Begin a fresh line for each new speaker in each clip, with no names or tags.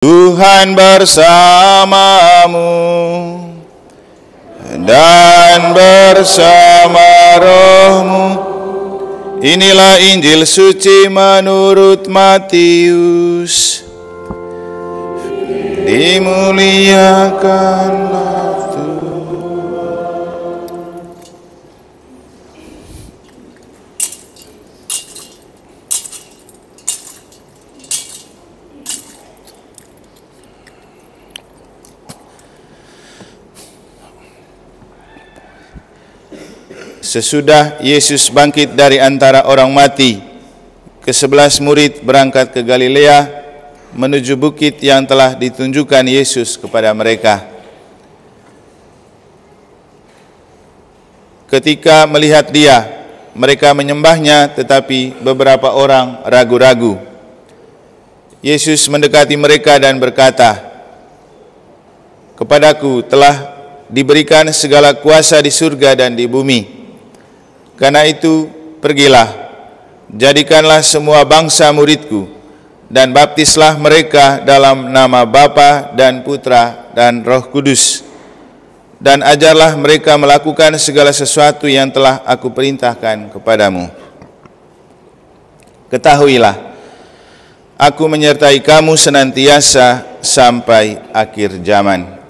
Tuhan bersamamu dan bersama rohmu. Inilah Injil suci menurut Matius. Dimuliakanlah Tuhan. Sesudah Yesus bangkit dari antara orang mati, ke-11 murid berangkat ke Galilea menuju bukit yang telah ditunjukkan Yesus kepada mereka. Ketika melihat Dia, mereka menyembahnya, tetapi beberapa orang ragu-ragu. Yesus mendekati mereka dan berkata, "Kepadaku telah diberikan segala kuasa di surga dan di bumi. Karena itu, pergilah, jadikanlah semua bangsa muridku, dan baptislah mereka dalam nama Bapa dan Putra dan Roh Kudus. Dan ajarlah mereka melakukan segala sesuatu yang telah aku perintahkan kepadamu. Ketahuilah, aku menyertai kamu senantiasa sampai akhir zaman."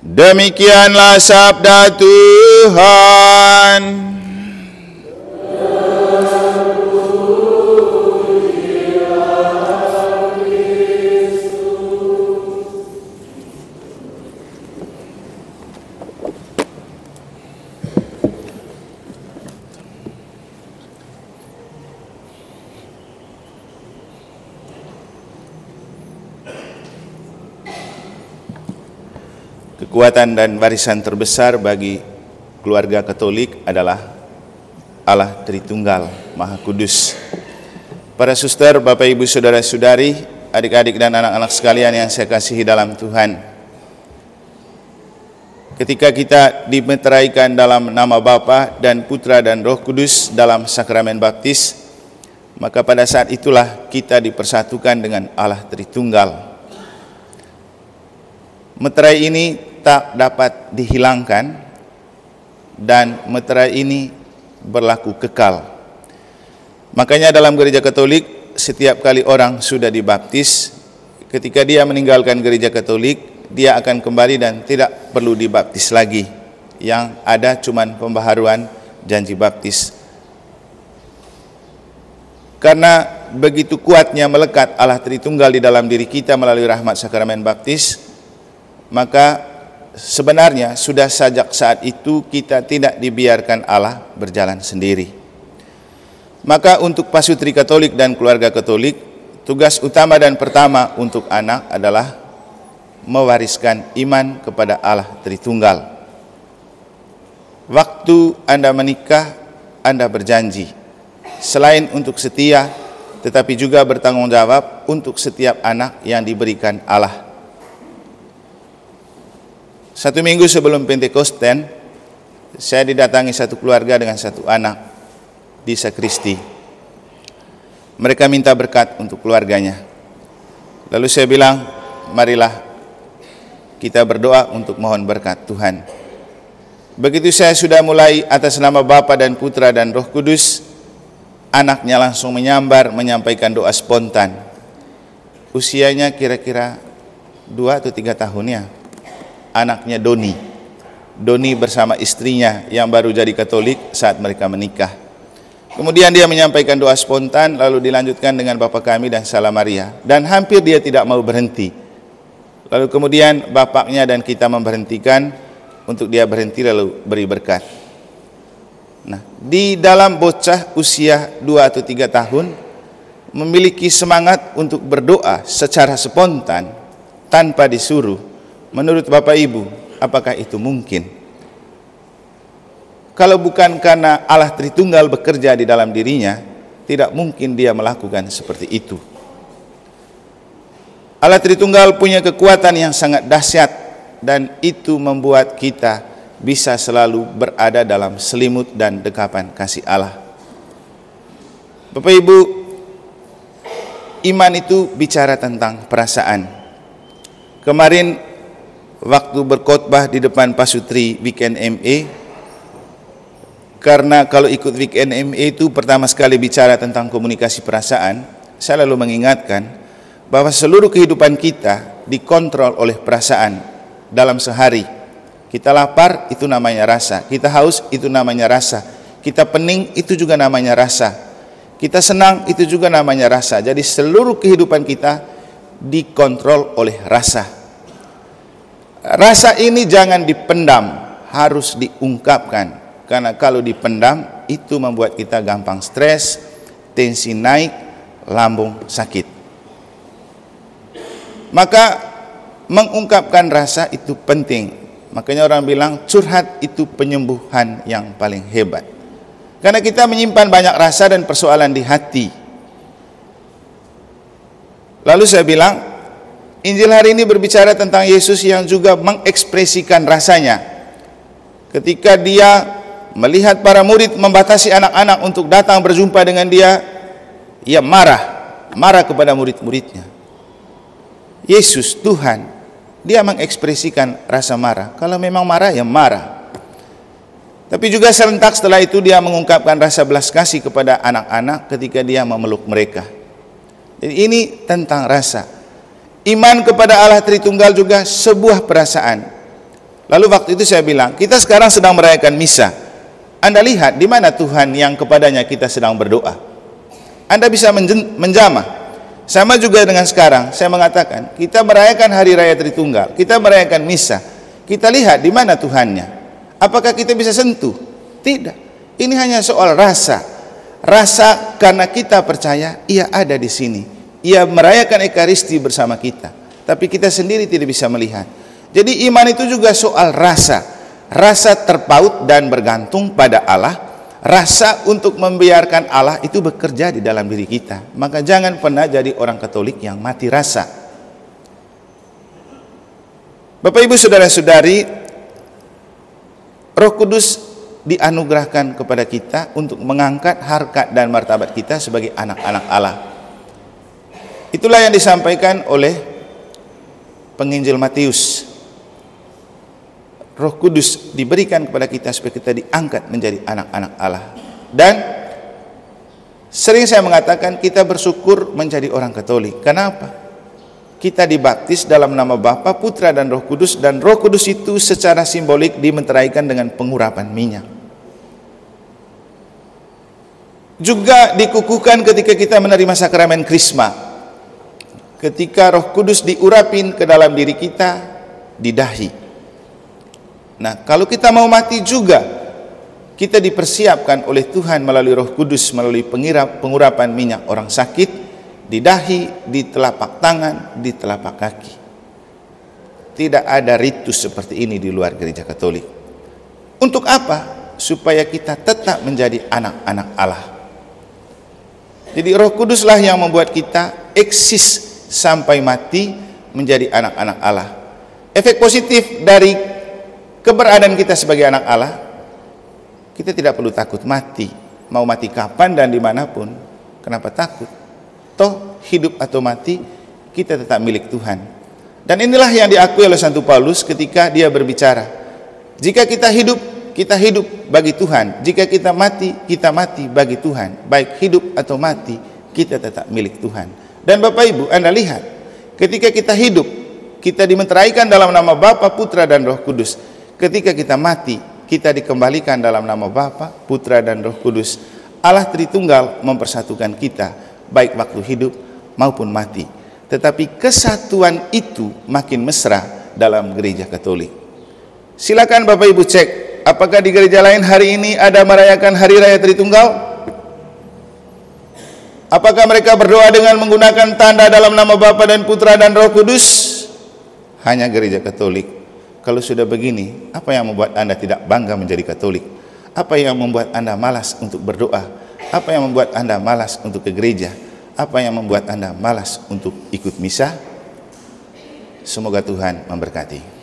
Demikianlah sabda Tuhan. Kekuatan dan warisan terbesar bagi keluarga Katolik adalah Allah Tritunggal Maha Kudus. Para suster, Bapak Ibu, saudara-saudari, adik-adik dan anak-anak sekalian yang saya kasihi dalam Tuhan. Ketika kita dimeteraikan dalam nama Bapa dan Putra dan Roh Kudus dalam sakramen baptis, maka pada saat itulah kita dipersatukan dengan Allah Tritunggal. Meterai ini tak dapat dihilangkan dan meterai ini berlaku kekal. Makanya dalam gereja Katolik, setiap kali orang sudah dibaptis, ketika dia meninggalkan gereja Katolik, dia akan kembali dan tidak perlu dibaptis lagi. Yang ada cuman pembaharuan janji baptis. Karena begitu kuatnya melekat Allah Tritunggal di dalam diri kita melalui rahmat sakramen baptis, maka sebenarnya sudah sejak saat itu kita tidak dibiarkan Allah berjalan sendiri. Maka untuk pasutri Katolik dan keluarga Katolik, tugas utama dan pertama untuk anak adalah mewariskan iman kepada Allah Tritunggal. Waktu Anda menikah, Anda berjanji, selain untuk setia, tetapi juga bertanggung jawab untuk setiap anak yang diberikan Allah. 1 minggu sebelum Pentekosten, saya didatangi satu keluarga dengan satu anak di sakristi. Mereka minta berkat untuk keluarganya. Lalu saya bilang, marilah kita berdoa untuk mohon berkat Tuhan. Begitu saya sudah mulai atas nama Bapa dan Putra dan Roh Kudus, anaknya langsung menyambar menyampaikan doa spontan. Usianya kira-kira 2 atau 3 tahun ya. Anaknya Doni bersama istrinya yang baru jadi Katolik saat mereka menikah. Kemudian dia menyampaikan doa spontan, lalu dilanjutkan dengan Bapa Kami dan Salam Maria. Dan hampir dia tidak mau berhenti. Lalu kemudian bapaknya dan kita memberhentikan untuk dia berhenti lalu beri berkat. Nah, di dalam bocah usia 2 atau 3 tahun memiliki semangat untuk berdoa secara spontan tanpa disuruh. Menurut Bapak Ibu, apakah itu mungkin? Kalau bukan karena Allah Tritunggal bekerja di dalam dirinya, tidak mungkin dia melakukan seperti itu. Allah Tritunggal punya kekuatan yang sangat dahsyat, dan itu membuat kita bisa selalu berada dalam selimut dan dekapan kasih Allah. Bapak Ibu, iman itu bicara tentang perasaan. Kemarin waktu berkhotbah di depan Pasutri Weekend MA, karena kalau ikut Weekend MA itu pertama sekali bicara tentang komunikasi perasaan, saya lalu mengingatkan bahwa seluruh kehidupan kita dikontrol oleh perasaan dalam sehari. Kita lapar, itu namanya rasa. Kita haus, itu namanya rasa. Kita pening, itu juga namanya rasa. Kita senang, itu juga namanya rasa. Jadi seluruh kehidupan kita dikontrol oleh rasa. Rasa ini jangan dipendam, harus diungkapkan. Karena kalau dipendam, itu membuat kita gampang stres, tensi naik, lambung sakit. Maka mengungkapkan rasa itu penting. Makanya orang bilang curhat itu penyembuhan yang paling hebat. Karena kita menyimpan banyak rasa dan persoalan di hati. Lalu saya bilang, Injil hari ini berbicara tentang Yesus yang juga mengekspresikan rasanya. Ketika dia melihat para murid membatasi anak-anak untuk datang berjumpa dengan dia, ia marah kepada murid-muridnya. Yesus, Tuhan, dia mengekspresikan rasa marah. Kalau memang marah, ya marah. Tapi juga serentak setelah itu dia mengungkapkan rasa belas kasih kepada anak-anak ketika dia memeluk mereka. Jadi ini tentang rasa. Iman kepada Allah Tritunggal juga sebuah perasaan. Lalu waktu itu saya bilang, kita sekarang sedang merayakan misa. Anda lihat di mana Tuhan yang kepadanya kita sedang berdoa. Anda bisa menjamah. Sama juga dengan sekarang, saya mengatakan, kita merayakan Hari Raya Tritunggal, kita merayakan misa, kita lihat di mana Tuhannya. Apakah kita bisa sentuh? Tidak. Ini hanya soal rasa. Rasa karena kita percaya ia ada di sini. Ia merayakan Ekaristi bersama kita. Tapi kita sendiri tidak bisa melihat. Jadi iman itu juga soal rasa. Rasa terpaut dan bergantung pada Allah. Rasa untuk membiarkan Allah itu bekerja di dalam diri kita. Maka jangan pernah jadi orang Katolik yang mati rasa. Bapak Ibu saudara-saudari, Roh Kudus dianugerahkan kepada kita untuk mengangkat harkat dan martabat kita sebagai anak-anak Allah. Itulah yang disampaikan oleh penginjil Matius. Roh Kudus diberikan kepada kita supaya kita diangkat menjadi anak-anak Allah. Dan sering saya mengatakan kita bersyukur menjadi orang Katolik. Kenapa? Kita dibaptis dalam nama Bapa, Putra dan Roh Kudus, dan Roh Kudus itu secara simbolik dimeteraikan dengan pengurapan minyak. Juga dikukuhkan ketika kita menerima sakramen Krisma. Ketika Roh Kudus diurapin ke dalam diri kita di dahi. Nah, kalau kita mau mati juga, kita dipersiapkan oleh Tuhan melalui Roh Kudus, melalui pengurapan minyak orang sakit, di dahi, di telapak tangan, di telapak kaki. Tidak ada ritus seperti ini di luar gereja Katolik. Untuk apa? Supaya kita tetap menjadi anak-anak Allah. Jadi Roh Kuduslah yang membuat kita eksis sampai mati menjadi anak-anak Allah. Efek positif dari keberadaan kita sebagai anak Allah, kita tidak perlu takut mati. Mau mati kapan dan dimanapun, kenapa takut? Toh hidup atau mati, kita tetap milik Tuhan. Dan inilah yang diakui oleh Santo Paulus ketika dia berbicara. Jika kita hidup bagi Tuhan. Jika kita mati bagi Tuhan. Baik hidup atau mati, kita tetap milik Tuhan. Dan Bapak Ibu, Anda lihat, ketika kita hidup, kita dimeteraikan dalam nama Bapa, Putra dan Roh Kudus. Ketika kita mati, kita dikembalikan dalam nama Bapa, Putra dan Roh Kudus. Allah Tritunggal mempersatukan kita, baik waktu hidup maupun mati. Tetapi kesatuan itu makin mesra dalam gereja Katolik. Silakan Bapak Ibu cek, apakah di gereja lain hari ini ada merayakan Hari Raya Tritunggal? Apakah mereka berdoa dengan menggunakan tanda dalam nama Bapa dan Putra dan Roh Kudus? Hanya gereja Katolik. Kalau sudah begini, apa yang membuat Anda tidak bangga menjadi Katolik? Apa yang membuat Anda malas untuk berdoa? Apa yang membuat Anda malas untuk ke gereja? Apa yang membuat Anda malas untuk ikut misa? Semoga Tuhan memberkati.